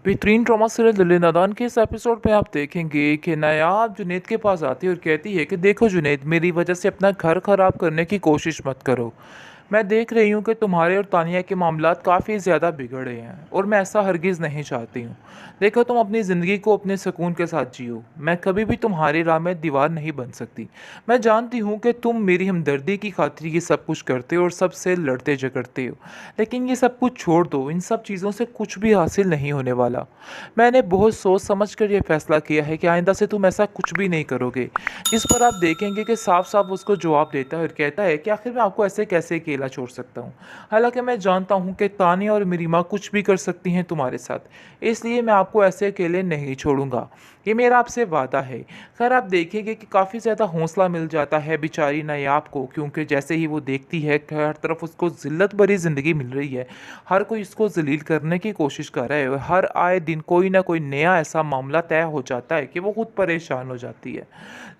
बेहतरीन drama serial दिल नादान के इस एपिसोड में आप देखेंगे कि नायाब जुनैद के पास आती है और कहती है कि देखो जुनैद, मेरी वजह से अपना घर ख़राब करने की कोशिश मत करो। मैं देख रही हूँ कि तुम्हारे और तानिया के मामलात काफ़ी ज़्यादा बिगड़े हैं और मैं ऐसा हरगिज़ नहीं चाहती हूँ। देखो, तुम अपनी ज़िंदगी को अपने सुकून के साथ जियो। मैं कभी भी तुम्हारी राह में दीवार नहीं बन सकती। मैं जानती हूँ कि तुम मेरी हमदर्दी की खातिर ये सब कुछ करते हो और सबसे लड़ते झगड़ते हो, लेकिन ये सब कुछ छोड़ दो। इन सब चीज़ों से कुछ भी हासिल नहीं होने वाला। मैंने बहुत सोच समझ कर ये फैसला किया है कि आइंदा से तुम ऐसा कुछ भी नहीं करोगे। इस पर आप देखेंगे कि साफ साफ उसको जवाब देता है और कहता है कि आखिर मैं आपको ऐसे कैसे अकेला छोड़ सकता हूँ। हालांकि मैं जानता हूँ कि तानिया और मेरी माँ कुछ भी कर सकती हैं तुम्हारे साथ, इसलिए मैं आपको ऐसे अकेले नहीं छोड़ूंगा। ये मेरा आपसे वादा है। खैर, आप देखेंगे कि काफ़ी ज़्यादा हौसला मिल जाता है बेचारी नायाब को, क्योंकि जैसे ही वो देखती है कि हर तरफ उसको ज़िल्लत भरी ज़िंदगी मिल रही है, हर कोई इसको ज़लील करने की कोशिश कर रहा है और हर आए दिन कोई ना कोई नया ऐसा मामला तय हो जाता है कि वो खुद परेशान हो जाती है।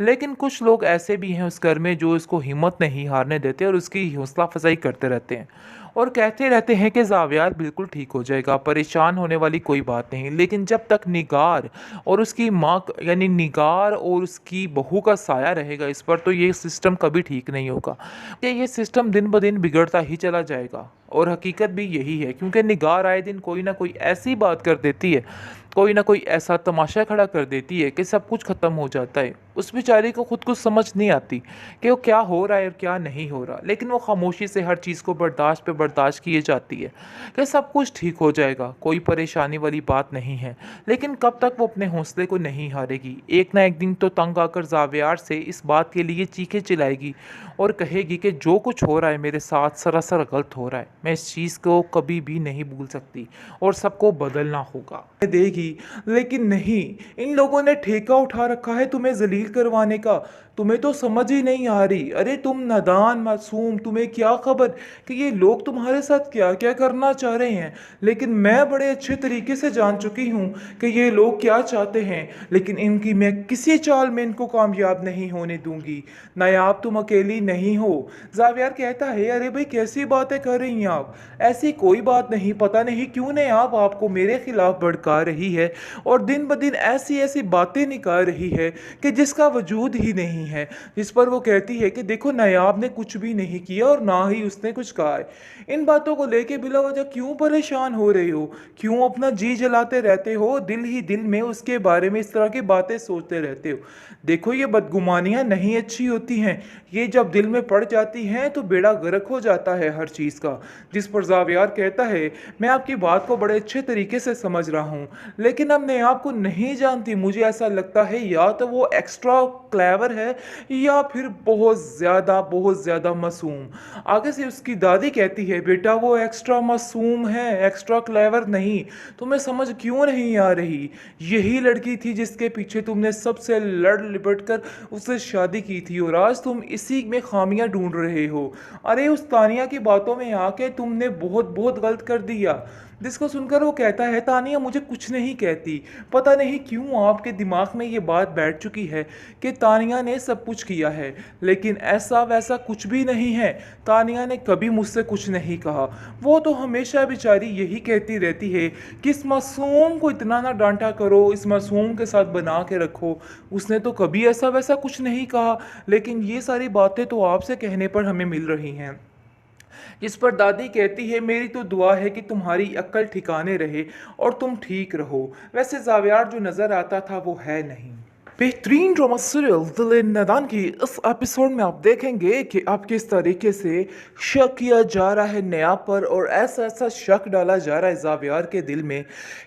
लेकिन कुछ लोग ऐसे भी हैं उस घर में जो इसको हिम्मत नहीं हारने देते और उसकी हौसला अफजाई करते रहते हैं और कहते रहते हैं कि ज़ावियार बिल्कुल ठीक हो जाएगा, परेशान होने वाली कोई बात नहीं। लेकिन जब तक निगार और उसकी माँ यानी निगार और उसकी बहू का साया रहेगा इस पर, तो ये सिस्टम कभी ठीक नहीं होगा। कि ये सिस्टम दिन ब दिन बिगड़ता ही चला जाएगा और हकीकत भी यही है, क्योंकि निगार आए दिन कोई ना कोई ऐसी बात कर देती है, कोई ना कोई ऐसा तमाशा खड़ा कर देती है कि सब कुछ ख़त्म हो जाता है। उस बेचारी को खुद कुछ समझ नहीं आती कि वो क्या हो रहा है और क्या नहीं हो रहा, लेकिन वो खामोशी से हर चीज़ को बर्दाश्त पे बर्दाश्त किए जाती है कि सब कुछ ठीक हो जाएगा, कोई परेशानी वाली बात नहीं है। लेकिन कब तक वो अपने हौसले को नहीं हारेगी। एक ना एक दिन तो तंग आकर ज़ावियार से इस बात के लिए चीखें चिल्लाएगी और कहेगी कि जो कुछ हो रहा है मेरे साथ सरासर गलत हो रहा है, मैं इस चीज़ को कभी भी नहीं भूल सकती और सबको बदलना होगा। देगी, लेकिन नहीं, इन लोगों ने ठेका उठा रखा है तुम्हें जलील करवाने का। तुम्हें तो समझ ही नहीं आ रही। अरे तुम नादान मासूम, तुम्हें क्या खबर कि ये लोग तुम्हारे साथ क्या क्या करना चाह रहे हैं। लेकिन मैं बड़े अच्छे तरीके से जान चुकी हूँ कि ये लोग क्या चाहते हैं, लेकिन इनकी मैं किसी चाल में इनको कामयाब नहीं होने दूंगी। नायाब, तुम अकेली नहीं हो। जावियार कहता है, अरे भाई कैसी बातें कर रही हैं आप, ऐसी कोई बात नहीं। पता नहीं क्यों नायाब आपको मेरे खिलाफ भड़का रही है और दिन ब दिन ऐसी ऐसी बातें निकाल रही है कि जिसका वजूद ही नहीं है। जिस पर वो कहती है कि देखो, नायाब ने कुछ भी नहीं किया और ना ही उसने कुछ कहा है। इन बातों को लेके बिला वजह क्यों परेशान हो रहे हो, क्यों अपना जी जलाते रहते हो, दिल ही दिल में उसके बारे में इस तरह की बातें सोचते रहते हो। देखो, ये बदगुमानियां नहीं अच्छी होती हैं। ये जब दिल में पड़ जाती हैं तो बेड़ा गर्क हो जाता है हर चीज़ का। जिस पर जावियार कहता है, मैं आपकी बात को बड़े अच्छे तरीके से समझ रहा हूँ, लेकिन अब मैं आपको नहीं जानती। मुझे ऐसा लगता है या तो वो एक्स्ट्रा क्लेवर है या फिर बहुत ज़्यादा मासूम। आगे से उसकी दादी कहती है, बेटा वो एक्स्ट्रा मासूम है, एक्स्ट्रा क्लेवर नहीं। तुम्हें समझ क्यों नहीं आ रही? यही लड़की थी जिसके पीछे तुमने सबसे लड़ लिपट कर उससे शादी की थी और आज तुम इसी में खामियां ढूंढ रहे हो। अरे उस तानिया की बातों में आके तुमने बहुत बहुत गलत कर दिया। जिसको सुनकर वो कहता है, तानिया मुझे कुछ नहीं कहती। पता नहीं क्यों आपके दिमाग में ये बात बैठ चुकी है कि तानिया ने सब कुछ किया है, लेकिन ऐसा वैसा कुछ भी नहीं है। तानिया ने कभी मुझसे कुछ नहीं कहा। वो तो हमेशा बेचारी यही कहती रहती है कि इस मासूम को इतना ना डांटा करो, इस मासूम के साथ बना के रखो। उसने तो कभी ऐसा वैसा कुछ नहीं कहा, लेकिन ये सारी बातें तो आपसे कहने पर हमें मिल रही हैं। इस पर दादी कहती है, मेरी तो दुआ है कि तुम्हारी अक्ल ठिकाने रहे और तुम ठीक रहो। वैसे जावियार जो नज़र आता था वो है नहीं। बेहतरीन ड्रामा सीरियल दिल नादान की इस एपिसोड में आप देखेंगे कि आप किस तरीके से शक किया जा रहा है नया पर और ऐसा ऐसा शक डाला जा रहा है जावियार के दिल में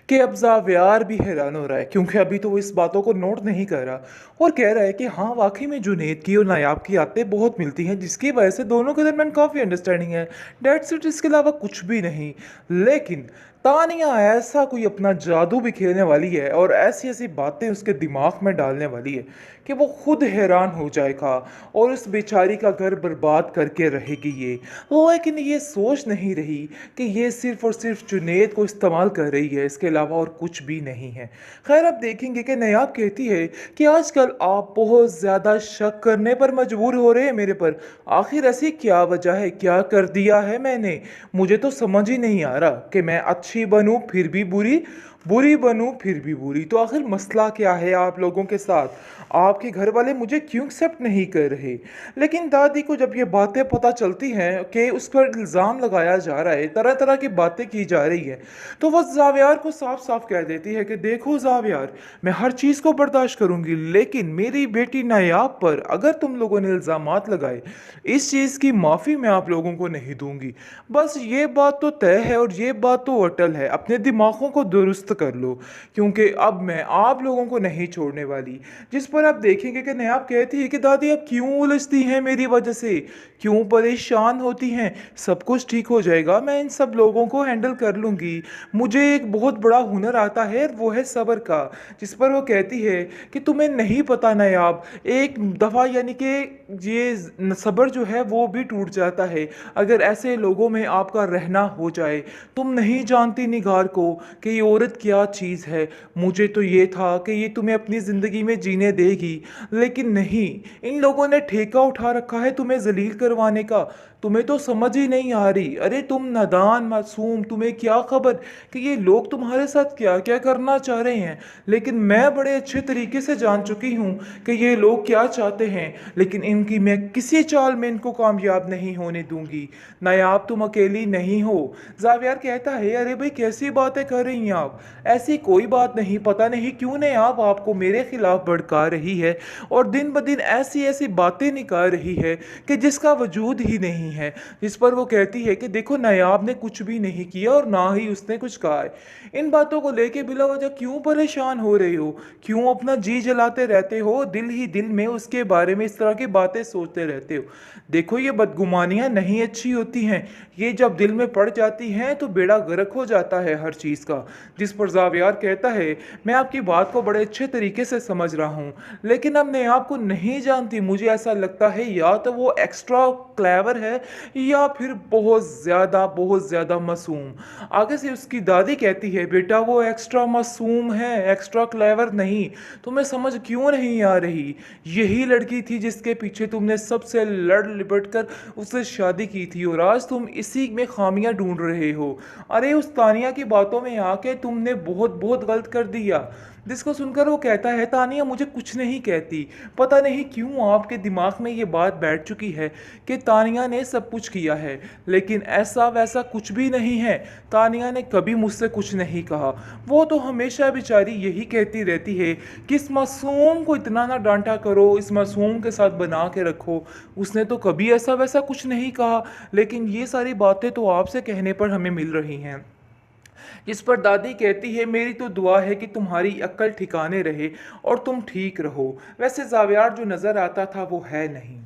कि अब जावियार भी हैरान हो रहा है, क्योंकि अभी तो वो इस बातों को नोट नहीं कर रहा और कह रहा है कि हाँ, वाकई में जुनैद की और नायाब की आदतें बहुत मिलती हैं, जिसकी वजह से दोनों के दरमियान काफ़ी अंडरस्टैंडिंग है। डेट्स इट, इसके अलावा कुछ भी नहीं। लेकिन तानिया ऐसा कोई अपना जादू भी खेलने वाली है और ऐसी ऐसी बातें उसके दिमाग में डालने वाली है कि वो खुद हैरान हो जाएगा और उस बेचारी का घर बर्बाद करके रहेगी ये। लेकिन ये सोच नहीं रही कि ये सिर्फ और सिर्फ जुनैद को इस्तेमाल कर रही है, इसके अलावा और कुछ भी नहीं है। खैर, अब देखेंगे कि नायाब कहती है कि आजकल आप बहुत ज़्यादा शक करने पर मजबूर हो रहे हैं मेरे पर। आखिर ऐसी क्या वजह है, क्या कर दिया है मैंने? मुझे तो समझ ही नहीं आ रहा कि मैं अच्छा अच्छी बनूं फिर भी बुरी, बुरी बनूं फिर भी बुरी। तो आखिर मसला क्या है आप लोगों के साथ? आपके घर वाले मुझे क्यों एक्सेप्ट नहीं कर रहे? लेकिन दादी को जब ये बातें पता चलती हैं कि उस पर इल्ज़ाम लगाया जा रहा है, तरह तरह की बातें की जा रही है, तो वह जावियार को साफ साफ कह देती है कि देखो जावियार, मैं हर चीज़ को बर्दाश्त करूंगी, लेकिन मेरी बेटी नायाब पर अगर तुम लोगों ने इल्ज़ामात लगाए, इस चीज़ की माफ़ी मैं आप लोगों को नहीं दूंगी। बस ये बात तो तय है और ये बात तो अटल है, अपने दिमागों को दुरुस्त कर लो, क्योंकि अब मैं आप लोगों को नहीं छोड़ने वाली। जिस पर आप देखेंगे कि नायाब कहती है कि दादी आप क्यों उलझती हैं मेरी वजह से, क्यों परेशान होती हैं? सब कुछ ठीक हो जाएगा, मैं इन सब लोगों को हैंडल कर लूँगी। मुझे एक बहुत बड़ा हुनर आता है, वो है सब्र का। जिस पर वो कहती है कि तुम्हें नहीं पता नायाब, एक दफ़ा यानी कि ये सब्र जो है वो भी टूट जाता है अगर ऐसे लोगों में आपका रहना हो जाए। तुम नहीं जानती निगार को कि ये औरत क्या चीज़ है। मुझे तो ये था कि ये तुम्हें अपनी ज़िंदगी में जीने देगी, लेकिन नहीं, इन लोगों ने ठेका उठा रखा है तुम्हें जलील करवाने का। तुम्हें तो समझ ही नहीं आ रही। अरे तुम नादान मासूम, तुम्हें क्या खबर कि ये लोग तुम्हारे साथ क्या क्या करना चाह रहे हैं। लेकिन मैं बड़े अच्छे तरीके से जान चुकी हूँ कि ये लोग क्या चाहते हैं, लेकिन इनकी मैं किसी चाल में इनको कामयाब नहीं होने दूंगी। नायाब तुम अकेली नहीं हो। जावियार कहता है अरे भाई कैसी बातें कर रही हैं आप? ऐसी कोई बात नहीं, पता नहीं क्यों नायाब आपको मेरे खिलाफ भड़का रही है और दिन ब दिन ऐसी ऐसी बातें निकाल रही है कि जिसका वजूद ही नहीं है। जिस पर वो कहती है कि देखो नायाब ने कुछ भी नहीं किया और ना ही उसने कुछ कहा है। इन बातों को लेके बिला वजह क्यों परेशान हो रहे हो? क्यों अपना जी जलाते रहते हो? दिल ही दिल में उसके बारे में इस तरह की बातें सोचते रहते हो। देखो ये बदगुमानियां नहीं अच्छी होती हैं, ये जब दिल में पड़ जाती हैं तो बेड़ा गर्क हो जाता है हर चीज़ का। जिस पर जावियार कहता है मैं आपकी बात को बड़े अच्छे तरीके से समझ रहा हूँ, लेकिन अब मैं आपको नहीं जानती। मुझे ऐसा लगता है या तो वो एक्स्ट्रा क्लेवर है या फिर बहुत ज़्यादा मासूम। आगे से उसकी दादी कहती है बेटा वो एक्स्ट्रा मासूम है, एक्स्ट्रा क्लेवर नहीं। तुम्हें समझ क्यों नहीं आ रही? यही लड़की थी जिसके पीछे तुमने सबसे लड़ लिपट कर उससे शादी की थी और आज तुम इसी में खामियां ढूंढ रहे हो। अरे उस तानिया की बातों में आके तुमने बहुत बहुत गलत कर दिया। जिसको सुनकर वो कहता है तानिया मुझे कुछ नहीं कहती। पता नहीं क्यों आपके दिमाग में ये बात बैठ चुकी है कि तानिया ने सब कुछ किया है, लेकिन ऐसा वैसा कुछ भी नहीं है। तानिया ने कभी मुझसे कुछ नहीं कहा। वो तो हमेशा बेचारी यही कहती रहती है कि इस मासूम को इतना ना डांटा करो, इस मासूम के साथ बना के रखो। उसने तो कभी ऐसा वैसा कुछ नहीं कहा, लेकिन ये सारी बातें तो आपसे कहने पर हमें मिल रही हैं। इस पर दादी कहती है मेरी तो दुआ है कि तुम्हारी अक्ल ठिकाने रहे और तुम ठीक रहो। वैसे जावियार जो नज़र आता था वो है नहीं।